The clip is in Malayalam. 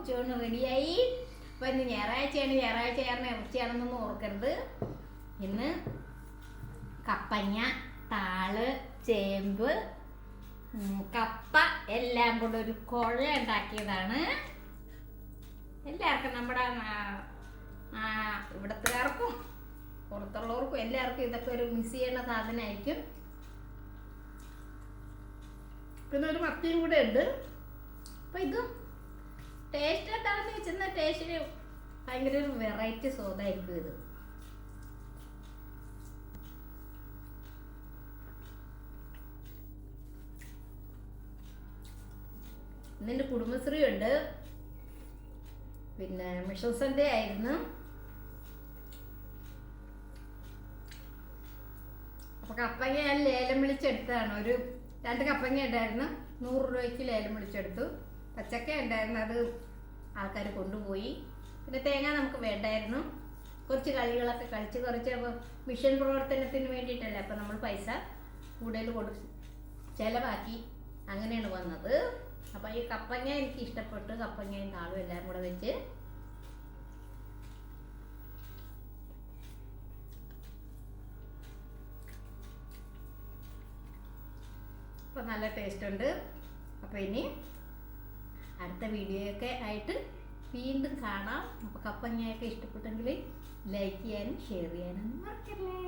ഉച്ചയൂണ് റെഡിയായി. അപ്പം ഇന്ന് ഞായറാഴ്ചയാണ്, ഞായറാഴ്ചയായിരുന്നു ഇറച്ചിയാണെന്നൊന്നും ഓർക്കരുത്. ഇന്ന് കപ്പങ്ങ, താള്, ചേമ്പ്, കപ്പ എല്ലാം കൂടെ ഒരു കുഴ ഉണ്ടാക്കിയതാണ്. എല്ലാവർക്കും നമ്മുടെ ഇവിടത്തുകാർക്കും പുറത്തുള്ളവർക്കും എല്ലാവർക്കും ഇതൊക്കെ ഒരു മിസ് ചെയ്യുന്ന സാധനമായിരിക്കും. പിന്നെ ഒരു മത്തിയും കൂടെ ഉണ്ട്. അപ്പം ഇതും ടേസ്റ്റ് എന്താണെന്ന് വെച്ചാൽ ടേസ്റ്റിന് ഭയങ്കര ഒരു വെറൈറ്റി സ്വാദായിരിക്കും ഇത്. ഇന്നെൻ്റെ കുടുംബശ്രീ ഉണ്ട്, പിന്നെ മിഷൻ സൺഡേ ആയിരുന്നു. അപ്പോൾ കപ്പങ്ങ ഞാൻ ലേലം വിളിച്ചെടുത്തതാണ്. ഒരു 2 കപ്പങ്ങ ഉണ്ടായിരുന്നു, 100 രൂപയ്ക്ക് ലേലം വിളിച്ചെടുത്തു. പച്ചക്ക ഉണ്ടായിരുന്നു, അത് ആൾക്കാർ കൊണ്ടുപോയി. പിന്നെ തേങ്ങ നമുക്ക് വേണ്ടായിരുന്നു. കുറച്ച് കളികളൊക്കെ കളിച്ച് കുറച്ച് മിഷൻ പ്രവർത്തനത്തിന് വേണ്ടിയിട്ടല്ലേ, അപ്പം നമ്മൾ പൈസ കൂടുതൽ ചിലവാക്കി അങ്ങനെയാണ് വന്നത്. അപ്പം ഈ കപ്പങ്ങ എനിക്ക് ഇഷ്ടപ്പെട്ടു. കപ്പങ്ങയും താളും എല്ലാം കൂടെ വെച്ച് അപ്പം നല്ല ടേസ്റ്റ് ഉണ്ട്. അപ്പം ഇനി അടുത്ത വീഡിയോയൊക്കെ ആയിട്ട് വീണ്ടും കാണാം. അപ്പോൾ കപ്പങ്ങയൊക്കെ ഇഷ്ടപ്പെട്ടെങ്കിൽ ലൈക്ക് ചെയ്യാനും ഷെയർ ചെയ്യാനും മറക്കല്ലേ.